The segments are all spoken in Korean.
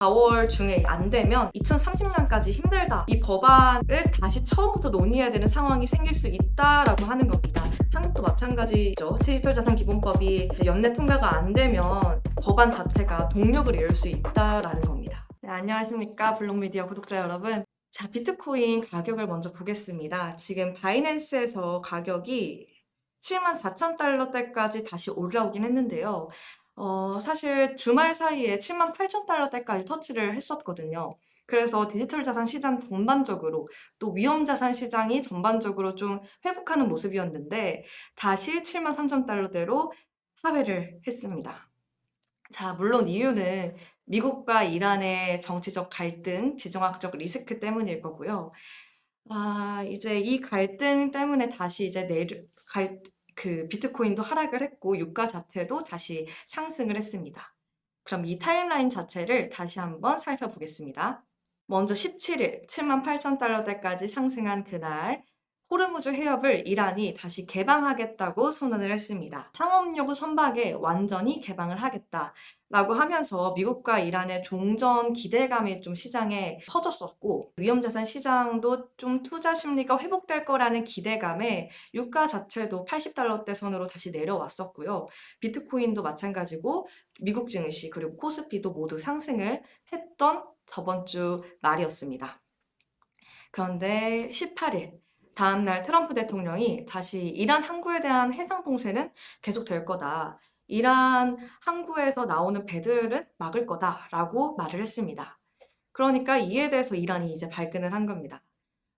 4월 중에 안 되면 2030년까지 힘들다. 이 법안을 다시 처음부터 논의해야 되는 상황이 생길 수 있다라고 하는 겁니다. 한국도 마찬가지죠. 디지털자산기본법이 연내 통과가 안 되면 법안 자체가 동력을 잃을 수 있다라는 겁니다. 네, 안녕하십니까 블록미디어 구독자 여러분. 자, 비트코인 가격을 먼저 보겠습니다. 지금 바이낸스에서 가격이 74,000달러대까지 다시 올라오긴 했는데요. 사실 주말 사이에 78,000달러대까지 터치를 했었거든요. 그래서 디지털 자산 시장 전반적으로 또 위험 자산 시장이 전반적으로 좀 회복하는 모습이었는데 다시 73,000달러대로 하회를 했습니다. 자, 물론 이유는 미국과 이란의 정치적 갈등, 지정학적 리스크 때문일 거고요. 이제 이 갈등 때문에 다시 이제 비트코인도 하락을 했고 유가 자체도 다시 상승을 했습니다. 그럼 이 타임라인 자체를 다시 한번 살펴보겠습니다. 먼저 17일 78,000달러대까지 상승한 그날 호르무즈 해협을 이란이 다시 개방하겠다고 선언을 했습니다. 상업용 선박에 완전히 개방을 하겠다라고 하면서 미국과 이란의 종전 기대감이 좀 시장에 퍼졌었고 위험자산 시장도 좀 투자 심리가 회복될 거라는 기대감에 유가 자체도 80달러대 선으로 다시 내려왔었고요. 비트코인도 마찬가지고 미국 증시 그리고 코스피도 모두 상승을 했던 저번 주 말이었습니다. 그런데 18일 다음날 트럼프 대통령이 다시 이란 항구에 대한 해상 봉쇄는 계속될 거다. 이란 항구에서 나오는 배들은 막을 거다라고 말을 했습니다. 그러니까 이에 대해서 이란이 이제 발끈을 한 겁니다.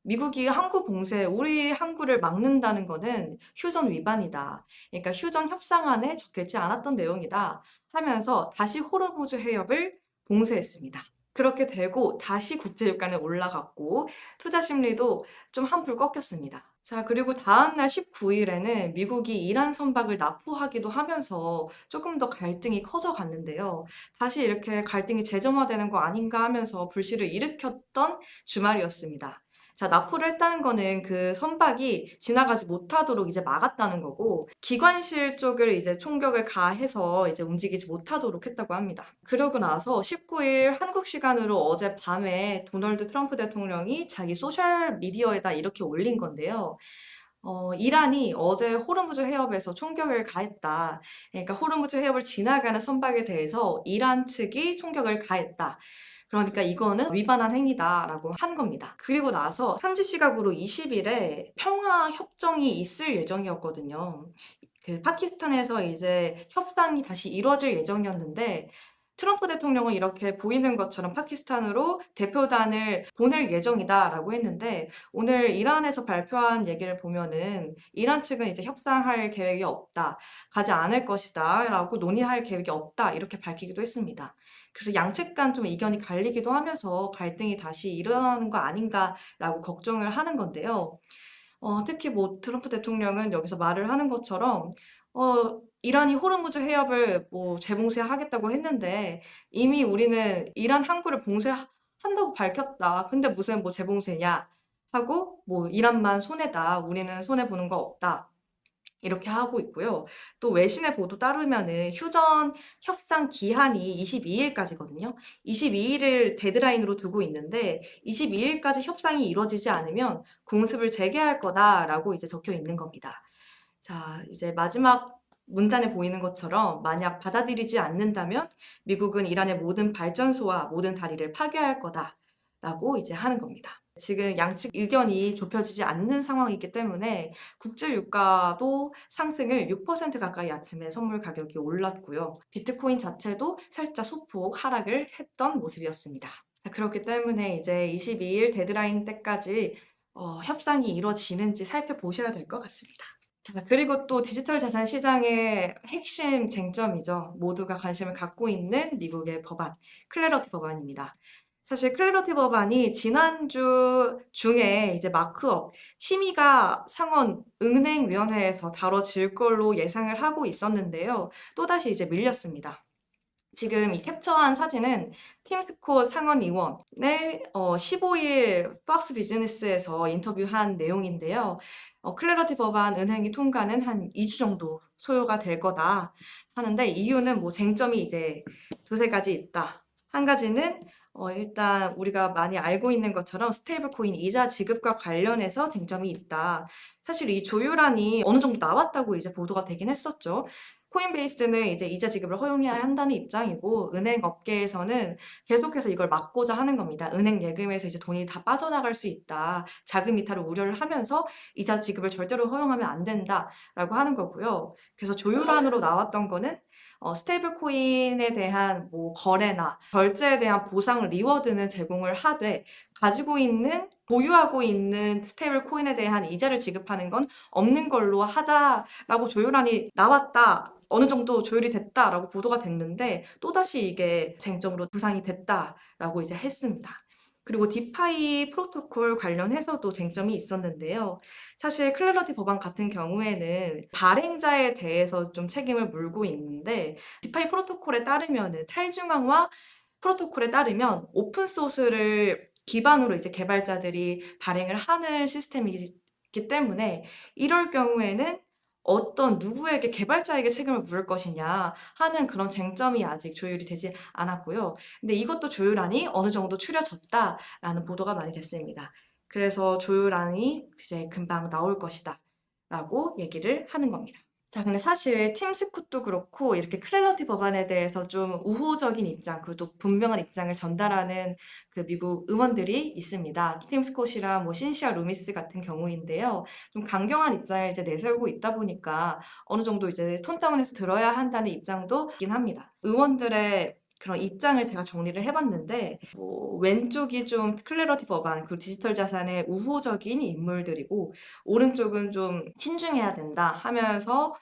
미국이 항구 봉쇄, 우리 항구를 막는다는 거는 휴전 위반이다. 그러니까 휴전 협상안에 적혀있지 않았던 내용이다. 하면서 다시 호르무즈 해협을 봉쇄했습니다. 그렇게 되고 다시 국제유가는 올라갔고 투자 심리도 좀 한풀 꺾였습니다. 자, 그리고 다음날 19일에는 미국이 이란 선박을 납포하기도 하면서 조금 더 갈등이 커져갔는데요. 다시 이렇게 갈등이 재점화되는 거 아닌가 하면서 불씨를 일으켰던 주말이었습니다. 자, 납포를 했다는 거는 그 선박이 지나가지 못하도록 이제 막았다는 거고, 기관실 쪽을 이제 총격을 가해서 이제 움직이지 못하도록 했다고 합니다. 그러고 나서 19일 한국 시간으로 어제 밤에 도널드 트럼프 대통령이 자기 소셜 미디어에다 이렇게 올린 건데요. 이란이 어제 호르무즈 해협에서 총격을 가했다. 그러니까 호르무즈 해협을 지나가는 선박에 대해서 이란 측이 총격을 가했다. 그러니까 이거는 위반한 행위다라고 한 겁니다. 그리고 나서 현지 시각으로 20일에 평화 협정이 있을 예정이었거든요. 그 파키스탄에서 이제 협상이 다시 이루어질 예정이었는데 트럼프 대통령은 이렇게 보이는 것처럼 파키스탄으로 대표단을 보낼 예정이다라고 했는데 오늘 이란에서 발표한 얘기를 보면은 이란 측은 이제 협상할 계획이 없다, 가지 않을 것이다라고 논의할 계획이 없다 이렇게 밝히기도 했습니다. 그래서 양측 간 좀 의견이 갈리기도 하면서 갈등이 다시 일어나는 거 아닌가라고 걱정을 하는 건데요. 특히 뭐 트럼프 대통령은 여기서 말을 하는 것처럼 이란이 호르무즈 해협을 뭐 재봉쇄하겠다고 했는데 이미 우리는 이란 항구를 봉쇄한다고 밝혔다. 근데 무슨 뭐 재봉쇄냐 하고 뭐 이란만 손해다. 우리는 손해 보는 거 없다. 이렇게 하고 있고요. 또 외신의 보도 따르면은 휴전 협상 기한이 22일까지거든요. 22일을 데드라인으로 두고 있는데 22일까지 협상이 이루어지지 않으면 공습을 재개할 거다라고 이제 적혀 있는 겁니다. 자, 이제 마지막 문단에 보이는 것처럼 만약 받아들이지 않는다면 미국은 이란의 모든 발전소와 모든 다리를 파괴할 거다라고 이제 하는 겁니다. 지금 양측 의견이 좁혀지지 않는 상황이기 때문에 국제 유가도 상승을 6% 가까이 아침에 선물 가격이 올랐고요. 비트코인 자체도 살짝 소폭 하락을 했던 모습이었습니다. 자, 그렇기 때문에 이제 22일 데드라인 때까지 협상이 이루어지는지 살펴보셔야 될 것 같습니다. 자, 그리고 또 디지털 자산 시장의 핵심 쟁점이죠. 모두가 관심을 갖고 있는 미국의 법안, 클래러티 법안입니다. 사실 클래러티 법안이 지난주 중에 이제 마크업, 심의가 상원 은행위원회에서 다뤄질 걸로 예상을 하고 있었는데요. 또다시 이제 밀렸습니다. 지금 이 캡처한 사진은 팀스코 상원의원의 15일 박스 비즈니스에서 인터뷰한 내용인데요. 클래러티 법안 은행이 통과는 한 2주 정도 소요가 될 거다 하는데 이유는 뭐 쟁점이 이제 두세 가지 있다 한 가지는 일단 우리가 많이 알고 있는 것처럼 스테이블 코인 이자 지급과 관련해서 쟁점이 있다. 사실 이 조율안이 어느 정도 나왔다고 이제 보도가 되긴 했었죠. 코인베이스는 이제 이자 지급을 허용해야 한다는 입장이고 은행 업계에서는 계속해서 이걸 막고자 하는 겁니다. 은행 예금에서 이제 돈이 다 빠져나갈 수 있다. 자금 이탈을 우려를 하면서 이자 지급을 절대로 허용하면 안 된다라고 하는 거고요. 그래서 조율안으로 나왔던 거는 스테이블 코인에 대한 뭐 거래나 결제에 대한 보상 리워드는 제공을 하되 보유하고 있는 스테이블 코인에 대한 이자를 지급하는 건 없는 걸로 하자라고 조율안이 나왔다. 어느 정도 조율이 됐다라고 보도가 됐는데 또다시 이게 쟁점으로 부상이 됐다라고 이제 했습니다. 그리고 디파이 프로토콜 관련해서도 쟁점이 있었는데요. 사실 클래러티 법안 같은 경우에는 발행자에 대해서 좀 책임을 물고 있는데 디파이 프로토콜에 따르면은 탈중앙화 프로토콜에 따르면 오픈 소스를 기반으로 이제 개발자들이 발행을 하는 시스템이기 때문에 이럴 경우에는 어떤 누구에게 개발자에게 책임을 물을 것이냐 하는 그런 쟁점이 아직 조율이 되지 않았고요. 근데 이것도 조율안이 어느 정도 추려졌다라는 보도가 많이 됐습니다. 그래서 조율안이 이제 금방 나올 것이다 라고 얘기를 하는 겁니다. 자, 근데 사실 팀스콧도 그렇고 이렇게 클래러티 법안에 대해서 좀 우호적인 입장, 그리고 분명한 입장을 전달하는 그 미국 의원들이 있습니다. 팀스콧이랑 뭐 신시아 루미스 같은 경우인데요. 좀 강경한 입장을 이제 내세우고 있다 보니까 어느 정도 이제 톤 다운해서 들어야 한다는 입장도 있긴 합니다. 의원들의 그런 입장을 제가 정리를 해봤는데 뭐 왼쪽이 좀 클래러티 법안, 그 디지털 자산의 우호적인 인물들이고 오른쪽은 좀 신중해야 된다 하면서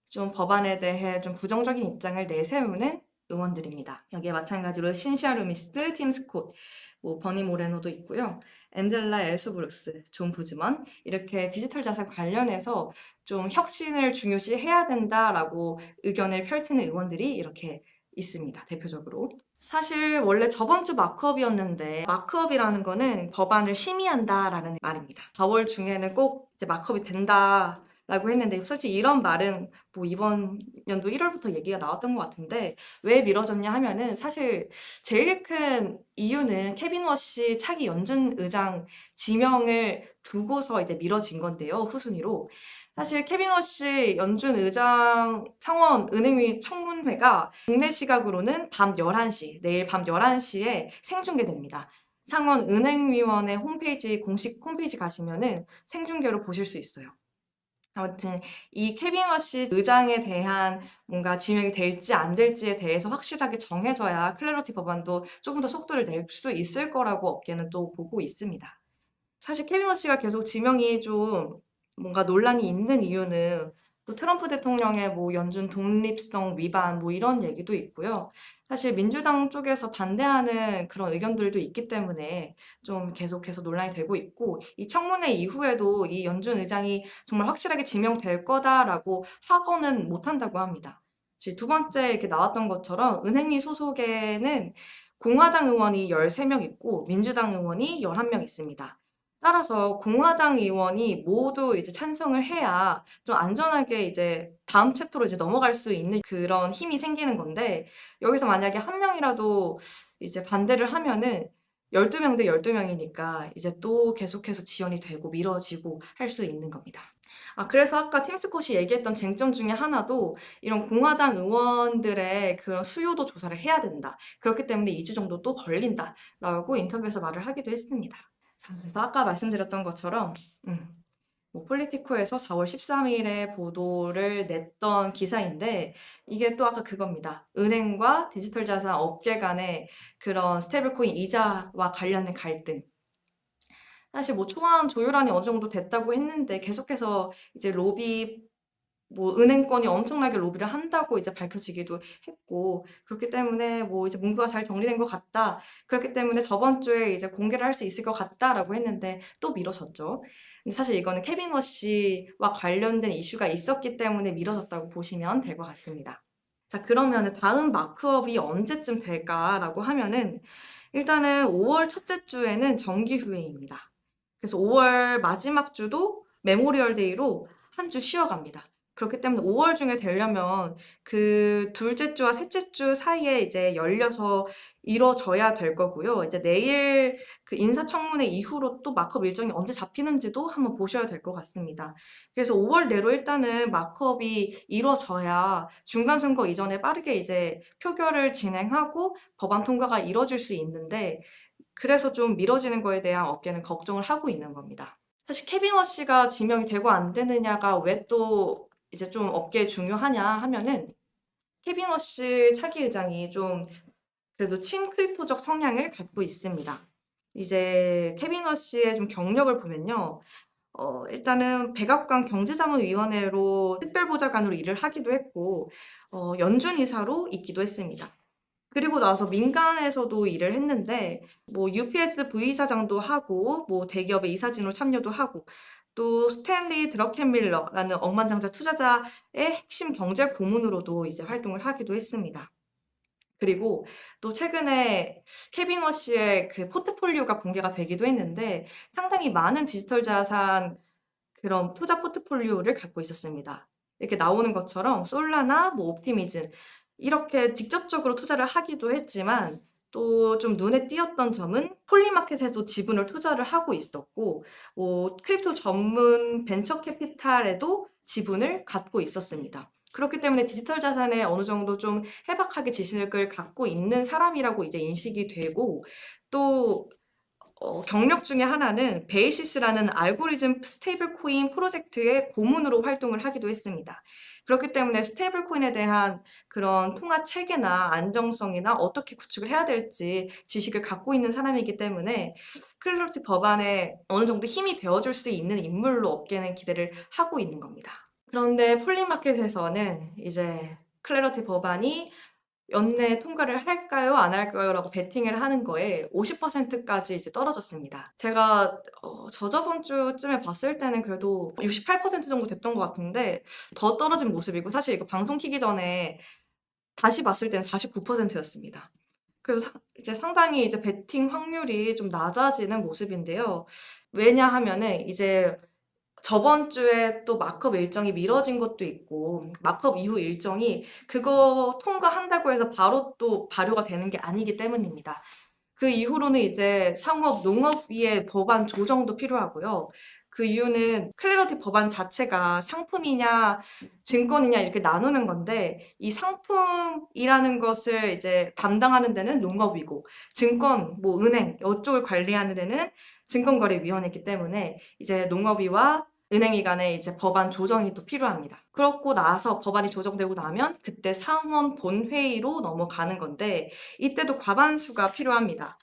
좀 법안에 대해 좀 부정적인 입장을 내세우는 의원들입니다. 여기에 마찬가지로 신시아 루미스, 팀 스콧, 뭐 버니 모레노도 있고요. 엔젤라 엘소브루스, 존 부즈먼 이렇게 디지털 자산 관련해서 좀 혁신을 중요시해야 된다라고 의견을 펼치는 의원들이 이렇게 있습니다. 대표적으로. 사실 원래 저번 주 마크업이었는데 마크업이라는 거는 법안을 심의한다라는 말입니다. 4월 중에는 꼭 이제 마크업이 된다. 라고 했는데 솔직히 이런 말은 뭐 이번 연도 1월부터 얘기가 나왔던 것 같은데 왜 미뤄졌냐 하면은 사실 제일 큰 이유는 케빈 워시 차기 연준 의장 지명을 두고서 이제 미뤄진 건데요. 후순위로. 사실 케빈 워시 연준 의장 상원 은행위 청문회가 국내 시각으로는 밤 11시, 내일 밤 11시에 생중계됩니다. 상원 은행위원회 홈페이지, 공식 홈페이지 가시면은 생중계로 보실 수 있어요. 아무튼 이 케빈 워시 의장에 대한 뭔가 지명이 될지 안 될지에 대해서 확실하게 정해져야 클래러티 법안도 조금 더 속도를 낼 수 있을 거라고 업계는 또 보고 있습니다. 사실 케빈 워시가 계속 지명이 좀 뭔가 논란이 있는 이유는 또 트럼프 대통령의 뭐 연준 독립성 위반 뭐 이런 얘기도 있고요. 사실 민주당 쪽에서 반대하는 그런 의견들도 있기 때문에 좀 계속해서 논란이 되고 있고 이 청문회 이후에도 이 연준 의장이 정말 확실하게 지명될 거다라고 하고는 못한다고 합니다. 두 번째 이렇게 나왔던 것처럼 은행위 소속에는 공화당 의원이 13명 있고 민주당 의원이 11명 있습니다. 따라서 공화당 의원이 모두 이제 찬성을 해야 좀 안전하게 이제 다음 챕터로 이제 넘어갈 수 있는 그런 힘이 생기는 건데 여기서 만약에 한 명이라도 이제 반대를 하면은 12명 대 12명이니까 이제 또 계속해서 지연이 되고 미뤄지고 할 수 있는 겁니다. 그래서 아까 팀 스콧이 얘기했던 쟁점 중에 하나도 이런 공화당 의원들의 그런 수요도 조사를 해야 된다. 그렇기 때문에 2주 정도 또 걸린다라고 인터뷰에서 말을 하기도 했습니다. 자, 그래서 아까 말씀드렸던 것처럼 뭐 폴리티코에서 4월 13일에 보도를 냈던 기사인데 이게 또 아까 그겁니다. 은행과 디지털 자산 업계 간의 그런 스테이블코인 이자와 관련된 갈등. 사실 뭐 초안 조율안이 어느 정도 됐다고 했는데 계속해서 이제 뭐 은행권이 엄청나게 로비를 한다고 이제 밝혀지기도 했고 그렇기 때문에 뭐 이제 문구가 잘 정리된 것 같다. 그렇기 때문에 저번 주에 이제 공개를 할 수 있을 것 같다라고 했는데 또 미뤄졌죠. 근데 사실 이거는 케빈 워시와 관련된 이슈가 있었기 때문에 미뤄졌다고 보시면 될 것 같습니다. 자, 그러면은 다음 마크업이 언제쯤 될까라고 하면은 일단은 5월 첫째 주에는 정기 휴회입니다. 그래서 5월 마지막 주도 메모리얼 데이로 한 주 쉬어갑니다. 그렇기 때문에 5월 중에 되려면 그 둘째 주와 셋째 주 사이에 이제 열려서 이뤄져야 될 거고요. 이제 내일 그 인사청문회 이후로 또 마크업 일정이 언제 잡히는지도 한번 보셔야 될 것 같습니다. 그래서 5월 내로 일단은 마크업이 이루어져야 중간 선거 이전에 빠르게 이제 표결을 진행하고 법안 통과가 이뤄질 수 있는데, 그래서 좀 미뤄지는 거에 대한 업계는 걱정을 하고 있는 겁니다. 사실 케빈 워시가 지명이 되고 안 되느냐가 왜 또 이제 좀 업계에 중요하냐 하면은, 케빈 워시 차기 의장이 좀 그래도 친크립토적 성향을 갖고 있습니다. 이제 케빈 워시의 좀 경력을 보면요. 일단은 백악관 경제자문위원회로 특별보좌관으로 일을 하기도 했고, 연준 이사로 있기도 했습니다. 그리고 나서 민간에서도 일을 했는데, 뭐 UPS 부이사장도 하고, 뭐 대기업의 이사진으로 참여도 하고, 또 스탠리 드러켄밀러라는 억만장자 투자자의 핵심 경제 고문으로도 이제 활동을 하기도 했습니다. 그리고 또 최근에 케빈 워시의 그 포트폴리오가 공개가 되기도 했는데, 상당히 많은 디지털 자산 그런 투자 포트폴리오를 갖고 있었습니다. 이렇게 나오는 것처럼 솔라나 뭐 옵티미즘 이렇게 직접적으로 투자를 하기도 했지만, 또 좀 눈에 띄었던 점은 폴리마켓에도 지분을 투자를 하고 있었고, 뭐 크립토 전문 벤처 캐피탈에도 지분을 갖고 있었습니다. 그렇기 때문에 디지털 자산에 어느 정도 좀 해박하게 지식을 갖고 있는 사람이라고 이제 인식이 되고, 또 경력 중에 하나는 베이시스라는 알고리즘 스테이블 코인 프로젝트의 고문으로 활동을 하기도 했습니다. 그렇기 때문에 스테이블 코인에 대한 그런 통화 체계나 안정성이나 어떻게 구축을 해야 될지 지식을 갖고 있는 사람이기 때문에 클래리티 법안에 어느 정도 힘이 되어줄 수 있는 인물로 업계는 기대를 하고 있는 겁니다. 그런데 폴리마켓에서는 이제 클래리티 법안이 연내에 통과를 할까요? 안 할까요? 라고 베팅을 하는 거에 50%까지 이제 떨어졌습니다. 제가 저저번 주쯤에 봤을 때는 그래도 68% 정도 됐던 것 같은데, 더 떨어진 모습이고, 사실 이거 방송 키기 전에 다시 봤을 때는 49%였습니다. 그래서 이제 상당히 이제 베팅 확률이 좀 낮아지는 모습인데요. 왜냐하면은 이제 저번 주에 또 마크업 일정이 미뤄진 것도 있고, 마크업 이후 일정이 그거 통과한다고 해서 바로 또 발효가 되는 게 아니기 때문입니다. 그 이후로는 이제 상업, 농업위의 법안 조정도 필요하고요. 그 이유는 클래러티 법안 자체가 상품이냐 증권이냐 이렇게 나누는 건데, 이 상품이라는 것을 이제 담당하는 데는 농업이고, 증권, 뭐 은행 이쪽을 관리하는 데는 증권거래위원회이기 때문에 이제 농업위와 은행위 간에 이제 법안 조정이 또 필요합니다. 그렇고 나서 법안이 조정되고 나면 그때 상원 본회의로 넘어가는 건데, 이때도 과반수가 필요합니다.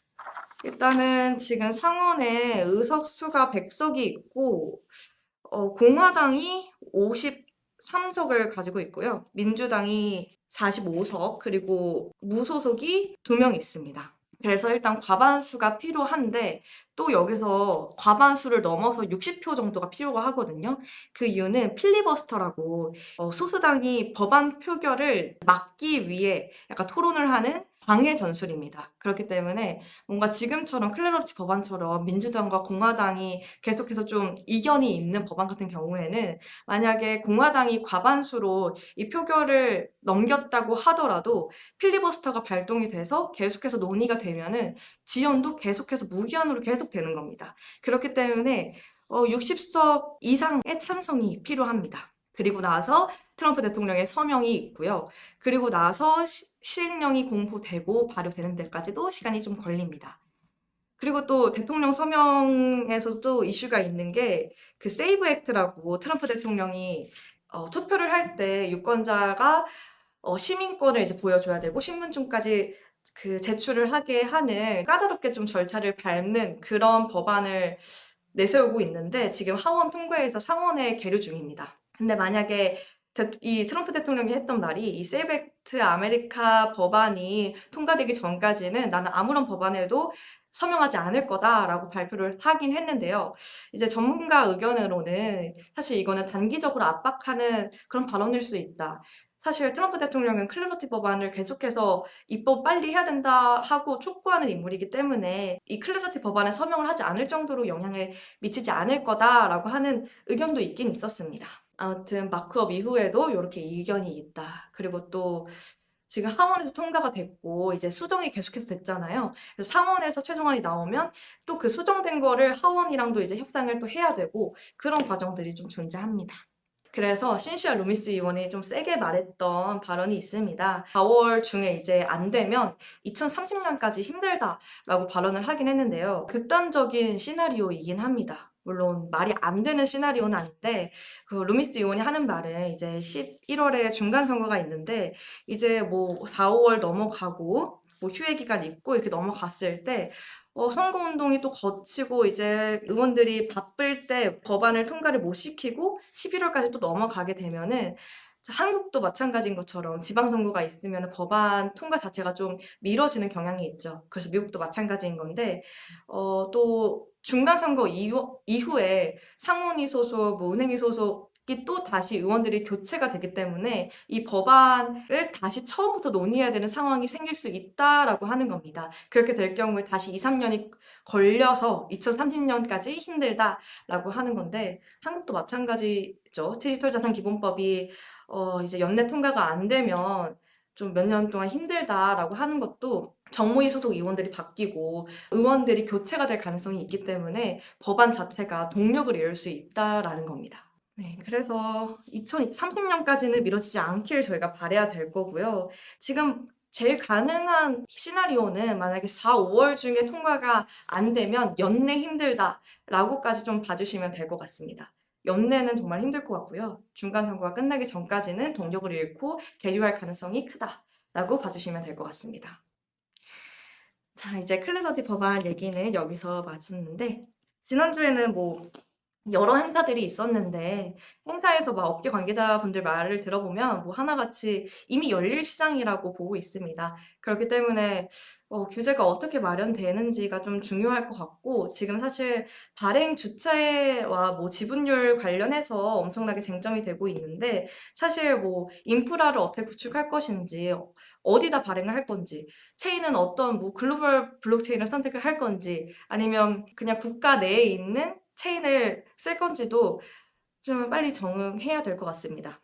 일단은 지금 상원에 의석수가 100석이 있고, 공화당이 53석을 가지고 있고요. 민주당이 45석, 그리고 무소속이 2명 있습니다. 그래서 일단 과반수가 필요한데, 또 여기서 과반수를 넘어서 60표 정도가 필요가 하거든요. 그 이유는 필리버스터라고 소수당이 법안 표결을 막기 위해 약간 토론을 하는 방해 전술입니다. 그렇기 때문에 뭔가 지금처럼 클래러티 법안처럼 민주당과 공화당이 계속해서 좀 이견이 있는 법안 같은 경우에는, 만약에 공화당이 과반수로 이 표결을 넘겼다고 하더라도 필리버스터가 발동이 돼서 계속해서 논의가 되면은 지연도 계속해서 무기한으로 계속 되는 겁니다. 그렇기 때문에 60석 이상의 찬성이 필요합니다. 그리고 나서 트럼프 대통령의 서명이 있고요. 그리고 나서 시행령이 공포되고 발효되는 데까지도 시간이 좀 걸립니다. 그리고 또 대통령 서명에서도 이슈가 있는 게 그 세이브 액트라고, 트럼프 대통령이 투표를 할 때 유권자가 시민권을 이제 보여줘야 되고 신분증까지 그 제출을 하게 하는 까다롭게 좀 절차를 밟는 그런 법안을 내세우고 있는데, 지금 하원 통과해서 상원에 계류 중입니다. 근데 만약에 이 트럼프 대통령이 했던 말이, 이 세이브 액트 아메리카 법안이 통과되기 전까지는 나는 아무런 법안에도 서명하지 않을 거다라고 발표를 하긴 했는데요. 이제 전문가 의견으로는 사실 이거는 단기적으로 압박하는 그런 발언일 수 있다. 사실 트럼프 대통령은 클래러티 법안을 계속해서 입법 빨리 해야 된다 하고 촉구하는 인물이기 때문에 이 클래러티 법안에 서명을 하지 않을 정도로 영향을 미치지 않을 거다라고 하는 의견도 있긴 있었습니다. 아무튼 마크업 이후에도 이렇게 이견이 있다. 그리고 또 지금 하원에서 통과가 됐고 이제 수정이 계속해서 됐잖아요. 그래서 상원에서 최종안이 나오면 또 그 수정된 거를 하원이랑도 이제 협상을 또 해야 되고 그런 과정들이 좀 존재합니다. 그래서 신시아 루미스 의원이 좀 세게 말했던 발언이 있습니다. 4월 중에 이제 안 되면 2030년까지 힘들다라고 발언을 하긴 했는데요. 극단적인 시나리오이긴 합니다. 물론 말이 안 되는 시나리오는 아닌데 그 루미스 의원이 하는 말은 이제 11월에 중간 선거가 있는데 이제 뭐 4, 5월 넘어가고 뭐 휴회 기간 있고 이렇게 넘어갔을 때 선거운동이 또 거치고 이제 의원들이 바쁠 때 법안을 통과를 못 시키고 11월까지 또 넘어가게 되면은 한국도 마찬가지인 것처럼 지방선거가 있으면 법안 통과 자체가 좀 미뤄지는 경향이 있죠. 그래서 미국도 마찬가지인 건데, 또 중간선거 이후에 상원의 소속, 뭐 은행의 소속이 또 다시 의원들이 교체가 되기 때문에 이 법안을 다시 처음부터 논의해야 되는 상황이 생길 수 있다라고 하는 겁니다. 그렇게 될 경우에 다시 2, 3년이 걸려서 2030년까지 힘들다라고 하는 건데 한국도 마찬가지죠. 디지털 자산 기본법이 이제 연내 통과가 안 되면 좀 몇 년 동안 힘들다라고 하는 것도 정무위 소속 의원들이 바뀌고 의원들이 교체가 될 가능성이 있기 때문에 법안 자체가 동력을 잃을 수 있다라는 겁니다. 네, 그래서 2030년까지는 미뤄지지 않길 저희가 바라야 될 거고요. 지금 제일 가능한 시나리오는 만약에 4, 5월 중에 통과가 안 되면 연내 힘들다라고까지 좀 봐주시면 될 것 같습니다. 연내는 정말 힘들 것 같고요. 중간 선거가 끝나기 전까지는 동력을 잃고 계류할 가능성이 크다라고 봐주시면 될 것 같습니다. 자, 이제 클레버디 법안 얘기는 여기서 마쳤는데 지난주에는 뭐 여러 행사들이 있었는데 행사에서 막 업계 관계자분들 말을 들어보면 뭐 하나같이 이미 열릴 시장이라고 보고 있습니다. 그렇기 때문에 규제가 어떻게 마련되는지가 좀 중요할 것 같고 지금 사실 발행 주체와 뭐 지분율 관련해서 엄청나게 쟁점이 되고 있는데 사실 뭐 인프라를 어떻게 구축할 것인지 어디다 발행을 할 건지 체인은 어떤 뭐 글로벌 블록체인을 선택을 할 건지 아니면 그냥 국가 내에 있는 체인을 쓸 건지도 좀 빨리 정해야 될 것 같습니다.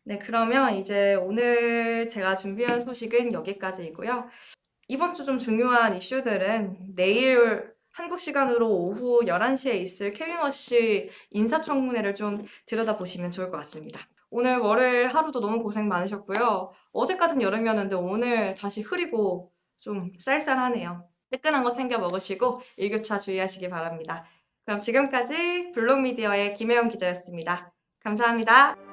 네, 그러면 이제 오늘 제가 준비한 소식은 여기까지이고요. 이번 주 좀 중요한 이슈들은 내일 한국 시간으로 오후 11시에 있을 케빈머시 인사청문회를 좀 들여다보시면 좋을 것 같습니다. 오늘 월요일 하루도 너무 고생 많으셨고요. 어제까진 여름이었는데 오늘 다시 흐리고 좀 쌀쌀하네요. 뜨끈한 거 챙겨 먹으시고 일교차 주의하시기 바랍니다. 그럼 지금까지 블록미디어의 김혜영 기자였습니다. 감사합니다.